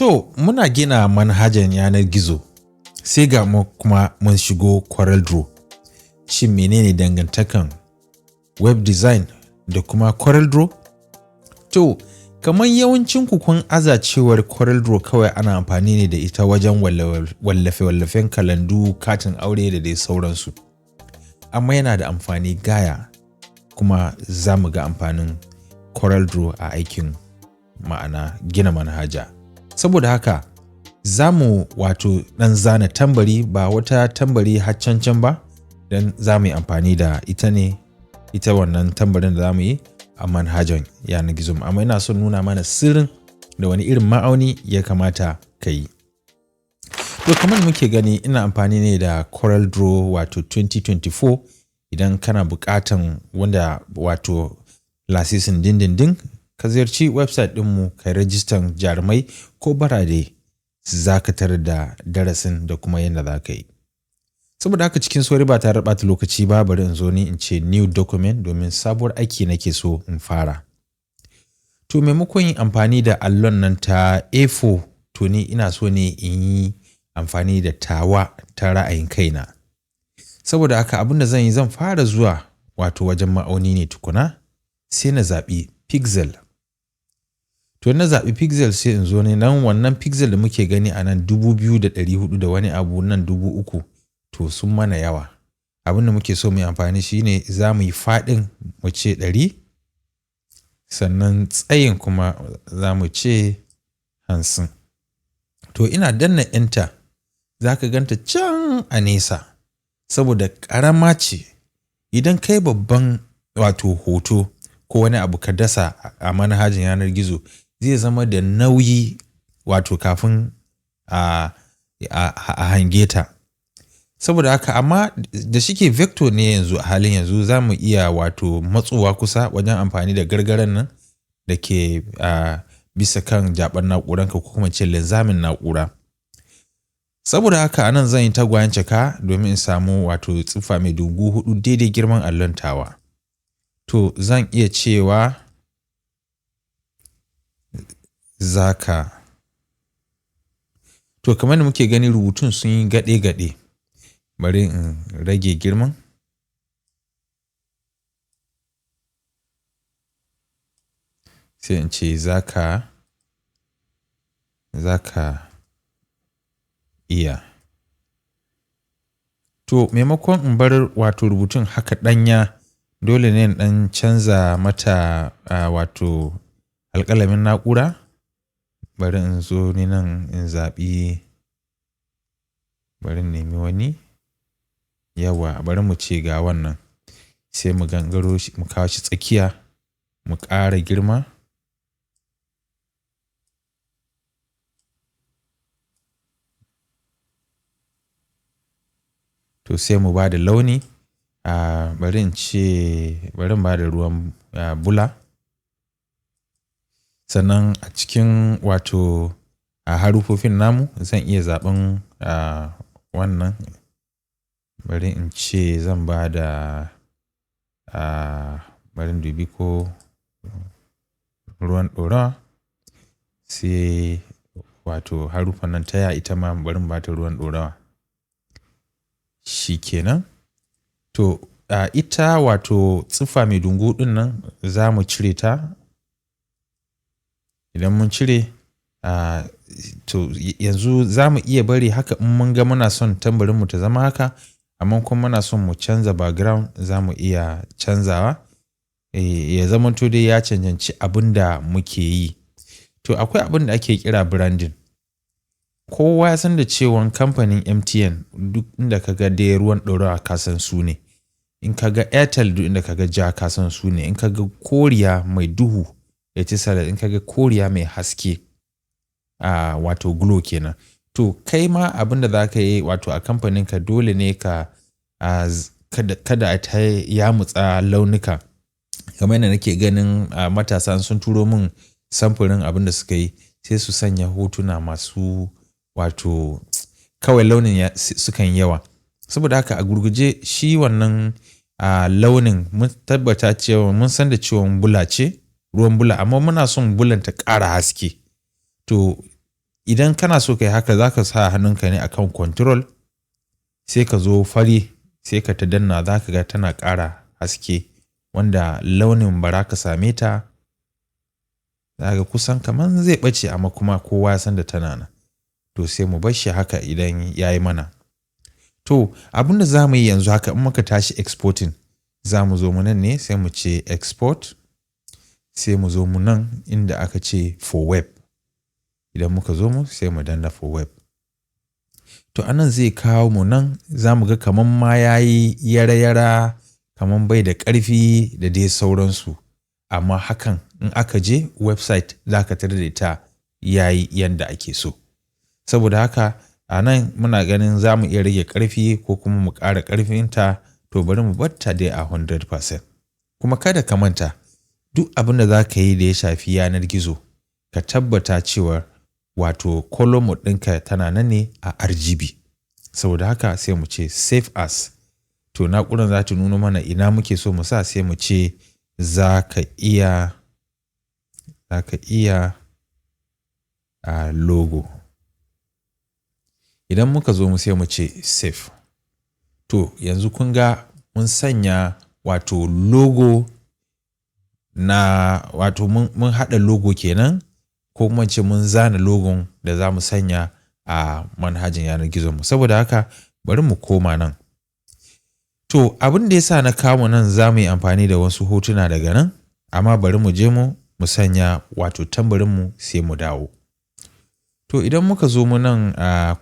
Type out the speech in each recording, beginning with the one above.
To muna gina manhajan yanar gizo sai ga mu kuma mun shigo CorelDRAW. Shin menene dangantakan web design da kuma CorelDRAW? To kamar yawancin ku kun aza cewar CorelDRAW kawai ana amfani ne da ita wajen wallafe-wallafen kalandu, katin aure da dai sauransu. Amma yana da amfani gaya kuma za mu ga amfanin CorelDRAW a aikin ma'ana gina manhaja. Saboda haka za mu ɗan zana tambari ba wata tambari haccancan ba don za mu yi amfani da ita wannan tambarin da za mu yi a manhajan yanar gizo. Amma ina son nuna mana sirrin da wani irin ma'auni ya kamata ka yi. To kamar muke gani ina amfani ne da CorelDRAW 2024 idan kana buƙatan wanda lasisin dindindin ka ziyarci website ɗinmu ka rajistan jarumai ko barade za ka tarar da darasin da kuma yadda za ka yi. Saboda haka cikin sauri ba tare da ɓata lokaci ba bari in zo ni in ce new document domin sabuwar aiki nake so in fara. To maimakon yin amfani da allon nan ta A4 to ni ina so ne in yi amfani da tawa ta ra'ayin kaina. Saboda haka abin da zan yi zan fara zuwa wajen ma'auni ne tukuna sai na zaɓi pixel. To na zaɓi pixel sai in zo ne nan wannan pixel da muke gani a nan 2400 da wani abu nan 3000 to sun mana yawa. Abin da muke so mu yi amfani shi ne za mu yi faɗin mu ce 100 sannan tsayin kuma za mu ce 50. To ina danna enter za ka ganta can a nesa saboda ƙarama ce. Idan kai babban hoto ko wani abu ka dasa a manhajin yanar gizo zai zama da nauyi kafin a hange ta. Saboda haka amma da shike vector ne yanzu a halin yanzu za mu iya matsowa kusa wajen amfani da gargaran nan da ke bisa kan jaɓar na'uranka ko kuma ce linzamin na'ura. Saboda haka anan zan yi tagwayen caka domin in samu tsiffa mai dungu 4 daidai girman allon tawa. To zan iya cewa zaka. To kamar da muke gani rubutun sun yi gaɗe-gaɗe. Bari in rage girman. Sai in ce zaka iya. To maimakon in bar rubutun haka ɗanya dole ne in ɗan canza mata alƙalamin na'ura. Bari in zo ni nan in zaɓi bari in nemi wani. Yawa bari mu ce ga wannan. Sai mu gangaro shi mu kawo shi tsakiya mu ƙara girma. To sai mu ba da launi. Bari in ba da ruwan bula. Sannan a cikin harufofin namu zan iya zaɓen wannan. Bari in ce zan ba da bari in dubi ko ruwan ɗorawa. Sai harufan nan taya ita ma bari in ba ta ruwan ɗorawa. Shi kenan. To ita tsiffa mai dungu ɗin nan za mu cire ta. Idan mun cire to yanzu za mu iya bari haka in mun ga muna son tambarinmu ta zama haka amma kuma muna son mu canza background za mu iya canzawa ya zama to dai ya cancanci abin da muke yi. To akwai abin da ake kira branding. Kowa ya san da cewa kamfanin MTN duk inda ka ga dai ruwan ɗorawa ka san su ne. In ka ga Airtel duk inda ka ga ja ka san su ne. In ka ga koriya mai duhu Etisalat in ka ga koriya mai haske glow kenan. To kai ma abin da za ka yi a kamfanin ka dole ne ka kada ta yamutsa launuka. Kamar yadda nake ganin matasa sun turo min samfurin abin da suka yi sai su sanya hotuna masu kawai launin sukan yawa. Saboda haka a gurguje shi wannan launin mun tabbata cewa mun san da cewa bula ce ruwan bula amma muna son bulan ta ƙara haske. To idan kana so kai haka zaka sa hannunka ne akan control sai ka zo fari sai ka ta danna zaka ga tana ƙara haske wanda launin bara ka same ta zaka kusan kaman zai bace amma kuma kowa ya san da tana nan. To sai mu bar shi haka idan yayi mana. To abin da zamu yi yanzu haka in muka tashi exporting zamu zo mu nan ne sai mu ce export sai mu zo mu nan inda aka ce for web. Idan muka zo mu sai mu danna for web. To anan zai kawo mu nan zamu ga kaman ma yayi yara kaman bai da ƙarfi da dai sauransu. Amma hakan in aka je website zaka tarar da ita yayi yanda ake so. Saboda haka a nan muna ganin za mu iya rage ƙarfi ko kuma mu ƙara ƙarfinta, to bari mu batta dai a 100%. Kuma kada ka manta duk abin da za ka yi da ya shafi yanar gizo ka tabbata cewa wato column mode ɗinka tana nan ne a RGB. Saboda haka sai mu ce save as. To na'urar za ta nuna mana ina muke so mu sa sai mu ce za ka iya a logo. Idan muka zo mu sai mu ce save. To yanzu kun ga mun sanya wato logo na wato mun haɗa logo kenan ko kuma ce mun zana logon da za mu sanya a manhajan yanar gizon mu. Saboda haka bari mu koma nan. To abin da ya sa na kawo nan za mu yi amfani da wasu hotuna daga nan, amma bari mu je mu sanya wato tambarin mu sai mu dawo. To idan muka zo mu nan a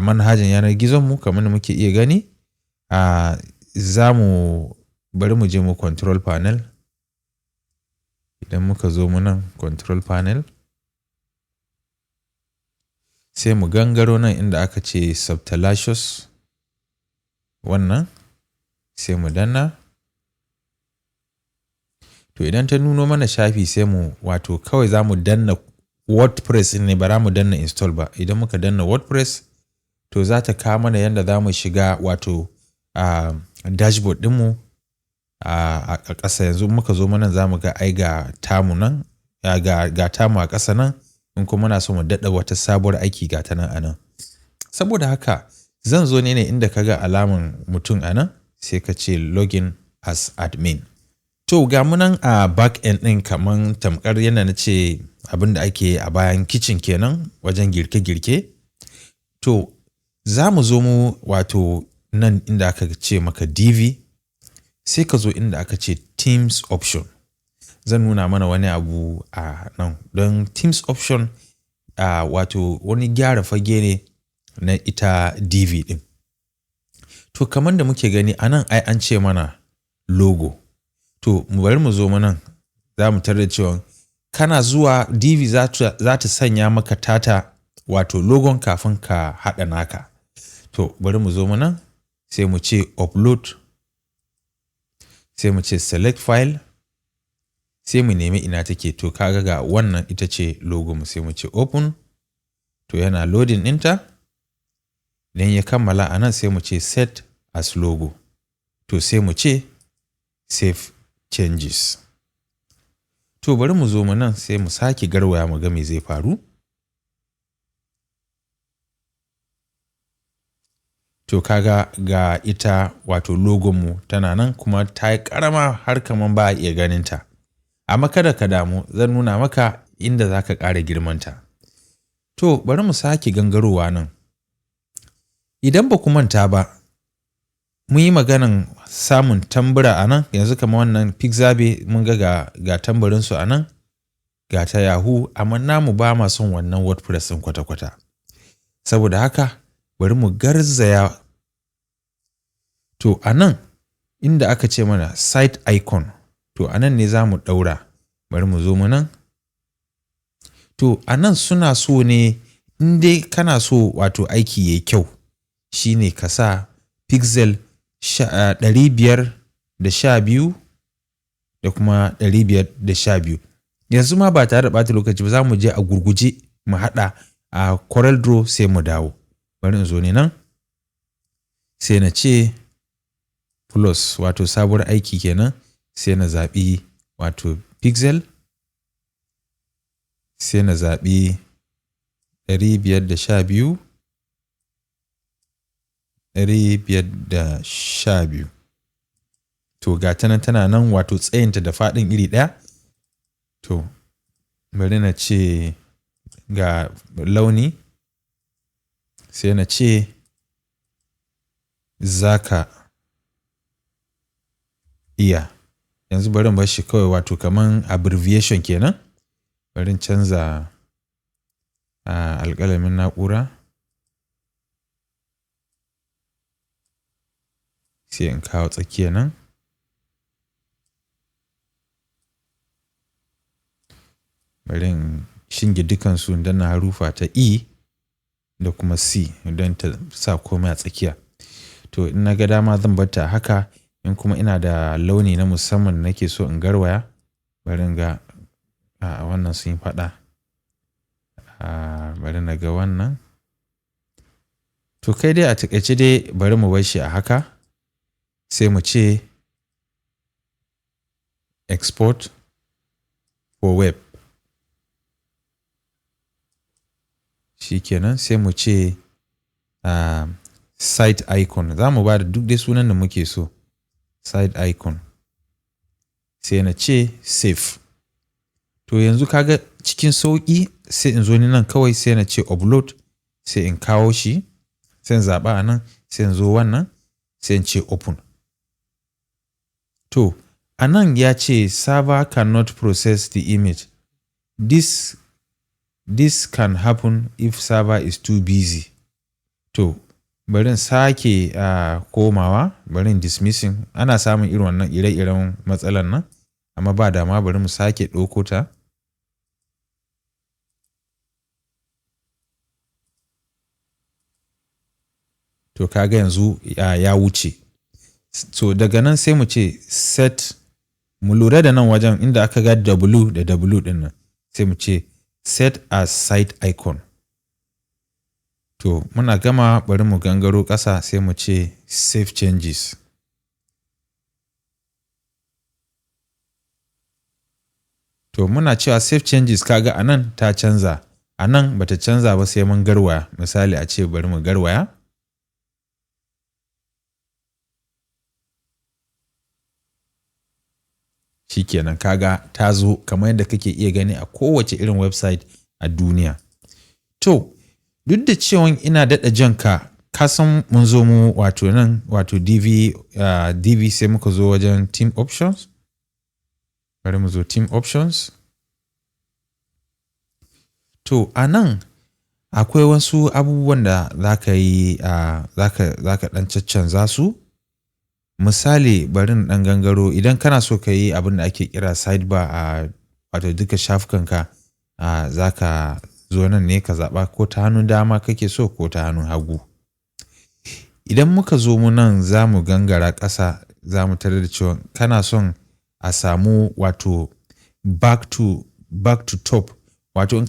manhajan yanar gizon mu kamar da muke iya gani, bari mu je mu control panel. Idan muka zo mu nan control panel sai mu gangaro nan inda aka ce subtalicious wannan sai mu danna. To idan ta nuno mana shafi sai mu wato kawai za mu danna WordPress ne, ba za mu danna install ba. Idan muka danna WordPress to za ta kawo mana yanda za mu shiga wato dashboard ɗinmu a ƙasa. Yanzu muka zo mana za mu ga ai ga tamu nan ga tamu a ƙasa nan, in kuma muna so mu daɗa wata sabuwar aiki ga ta nan a nan. Saboda haka zan zo ne inda ka ga alaman mutum a nan sai ka ce login as admin. To ga mu nan a back end ɗin kaman tamkar yana na ce abin da ake a bayan kitchen kenan wajen girke-girke. To za mu zo mu wato nan inda aka ce maka DV sai ka zo inda aka ce Themes option. Zan nuna mana wani abu a nan don Themes option wato wani gyara fage ne na ita DV ɗin. To kamar da muke gani a nan ai an ce mana logo. To bari mu zo mu nan za mu tarar da cewa kana zuwa DV za ta sanya maka tata wato logon kafin ka haɗa naka. To bari mu zo mu nan sai mu ce upload, sai mu ce select file, sai mu nemi ina take. To kaga ga wannan ita ce logo mu sai mu ce open. To yana loading ɗinta. Idan ya kammala a nan sai mu ce set as logo. To sai mu ce save changes. To bari mu zo mu nan sai mu sake garwaya mu ga me zai faru. To kaga ga ita wato logon mu tana nan kuma ta yi ƙarama har kaman ba a iya ganinta. Amma kada ka damu, zan nuna maka inda za ka ƙara girmanta. To bari mu sake gangarowa nan. Idan ba ku manta ba, mun yi maganan samun tambura a nan, yanzu kamar wannan Pixabay mun ga tambarinsu a nan, ga ta Yahoo, amma namu ba ma son wannan WordPress ɗin kwata-kwata. Saboda haka bari mu garzaya. To a nan inda aka ce mana site icon, to a nan ne za mu ɗaura. Bari mu zo mu nan. To a nan suna so ne in dai kana so wato aiki yayi kyau shine ka sa pixel 512 da kuma 512. Yanzu ma ba tare da ɓata lokaci ba za mu je a gurguje mu haɗa a CorelDRAW sai mu dawo. Bari in zo ne nan sai na ce plus wato sabuwar aiki kenan, sai na zaɓi wato pixel, sai na zaɓi 512 512. To ga ta nan tana nan, wato tsayinta da faɗin iri ɗaya. To bari na ce ga launi, sai na ce zaka iya. Yanzu bari in bar shi kawai, wato kaman abbreviation kenan. Bari in canza alƙalamin na'ura, sai in kawo tsakiya nan. Bari in shinge dukansu don na harufa ta E da kuma C don ta sa komai a tsakiya. To in na ga dama zan bar ta haka. In kuma ina da launi na musamman nake so in garwaya, bari in ga wannan sun yi faɗa. Bari na ga wannan. To kai dai a taƙaice dai bari mu bar shi a haka. Sai mu ce export for web. Shikenan, sai mu ce site icon. Za mu ba da duk dai sunan da muke so. Site icon. Sai na ce save. To yanzu kaga cikin sauƙi, sai in zo ni nan kawai, sai na ce upload, sai in kawo shi, sai in zaɓa a nan, sai in zo wannan, sai in ce open. To a nan ya ce server cannot process the image. This can happen if server is too busy. To bari in sake komawa, bari in dismissing. Ana samun irin wannan ire-iren matsalan nan, amma ba dama, bari mu sake ɗauko ta. To kaga yanzu ya wuce. So daga nan sai mu ce set. Mu lura da nan wajen inda aka ga W da W ɗin nan, sai mu ce set as site icon. To muna gama, bari mu gangaro ƙasa, sai mu ce save changes. To muna cewa save changes, kaga a nan ta canza. A nan bata canza ba, sai mun garwaya. Misali a ce bari mu garwaya. Shikenan, kaga ta zo kamar yadda kake iya gani a kowace irin website a duniya. To duk da cewa ina daɗa janka, ka san mun zo mu wato nan, wato DV, sai muka zo wajen team options. Bari mu zo team options. To a nan akwai wasu abubuwan da za ka yi, za ka ɗan caccanza su. Misali, bari in ɗan gangaro. Idan kana so ka yi abin da ake kira sidebar a wato duka shafukanka, za ka zo nan ne ka zaɓa ko ta hannun dama kake so ko ta hannun hagu. Idan muka zo mu nan, za mu gangara ƙasa, za mu tarar da cewa kana son a samu wato back to top. Wato in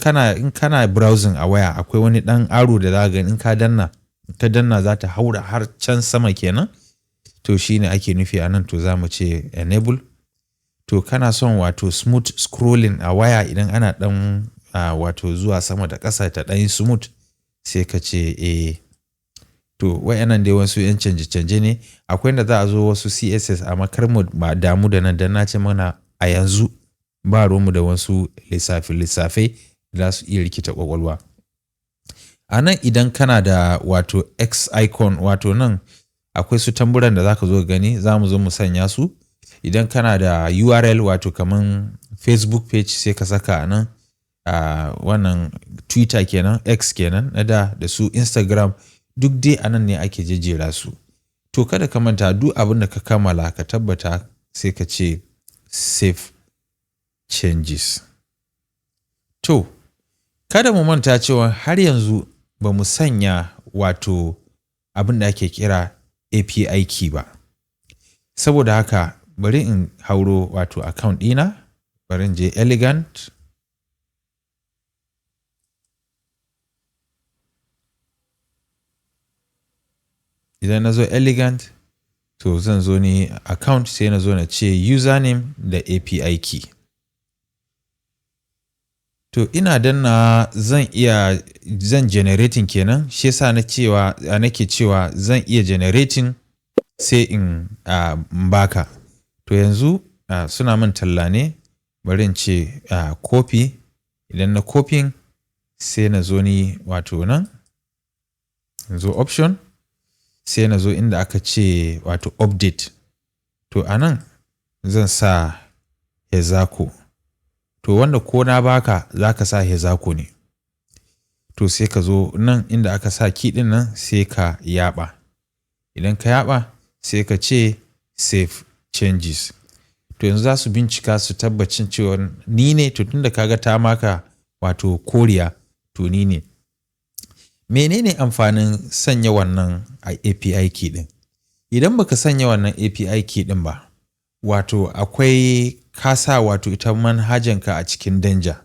kana browsing a waya, akwai wani ɗan aro da za ka gani, in ka danna za ta haura har can sama kenan. To shi ne ake nufi a nan. To za mu ce enable. To kana son wato smooth scrolling a waya, idan ana ɗan wato zuwa sama da ƙasa ta ɗan smooth, sai ka ce to wayannan dai wasu 'yan canje-canje ne. Akwai da za a zo wasu CSS, amma kar mu damu da nan, dan na ce mana a yanzu ba ruwanmu da wasu lissafe da su iya rikita ƙwaƙwalwa. A nan idan kana da wato X icon, wato nan akwai su tamburan da za ka zo gani, za mu zo mu sanya su. Idan kana da URL, wato kaman Facebook page, sai ka saka a nan. Wannan Twitter kenan, X kenan na da su Instagram, duk dai a nan ne ake jejjera su. To kada ka manta, duk abin da ka kammala ka tabbata sai ka ce save changes. To kada mu manta cewa har yanzu ba mu sanya wato abin da ake kira API key ba. Saboda haka bari in hauro wato account ɗina, bari in je elegant. Idan na zo elegant, to zan zo ni account, sai na zo na ce username da API key. To ina danna zan generating kenan, shi yasa nake cewa zan iya generating sai in baka. To yanzu suna min talla ne, bari in ce copy. Idan na copying sai na zo ni wato nan, zo option, sai na zo inda aka ce wato update. To anan zan sa Hezaco. To wanda ko na baka za ka sa Hezaco ne. To sai ka zo nan inda aka sa key din nan sai ka yaba. Idan ka yaba sai ka ce save changes. To yanzu za su bincika su tabbacin cewa ni ne, to tunda kaga ta maka wato koriya to ni ne. Menene amfanin sanya wannan API key din? Idan baka sanya wannan API key din ba, wato akwai kasa wato ita manhajanka a cikin danger.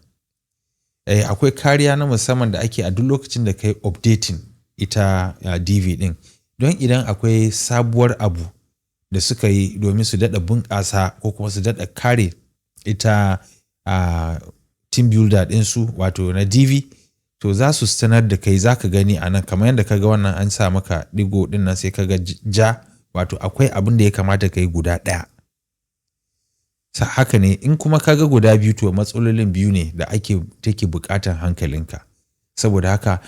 Akwai kariya na musamman da ake a duk lokacin da kai updating ita DV din. Don idan akwai sabuwar abu da suka yi domin su daɗa bunƙasa ko kuma su daɗa kare ita team builder ɗinsu wato na DV, to za su sanar da kai, za ka gani a nan kamar yadda ka ga wannan an sa maka ɗigo ɗin nan sai ka ga ja, wato akwai abin da ya kamata ka yi guda ɗaya. Haka ne, in kuma ka ga guda biyu to matsalolin biyu ne da take buƙatar hankalinka. Saboda haka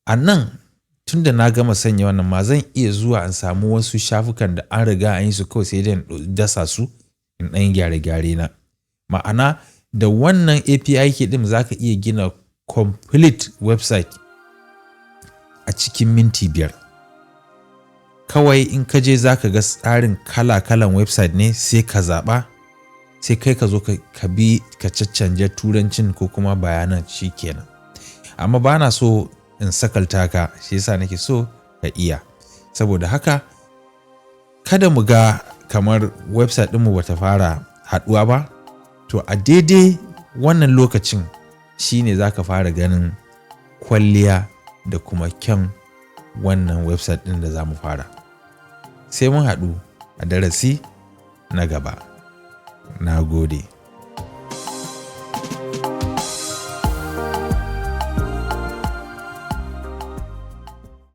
a nan tunda na gama sanya wannan ma zan iya zuwa in samu wasu shafukan da an riga an yi su kawai sai dai dasa su in ɗan gyare-gyare na. Ma'ana da wannan API key ɗin za ka iya gina complete website a cikin minti 5. Kawai in ka je za ka ga tsarin kala-kalan website ne, sai ka zaɓa, sai kai ka zo ka bi ka caccanje turancin ko kuma bayanan shi kenan. Amma ba na so in sakalta ka, shi yasa nake so ka iya. Saboda haka kada mu ga kamar website ɗinmu bata fara haɗuwa ba, to a daidai wannan lokacin shine za ka fara ganin kwalliya da kuma kyan wannan website ɗin da za mu fara. Sai mun haɗu a darasi na gaba. Na gode.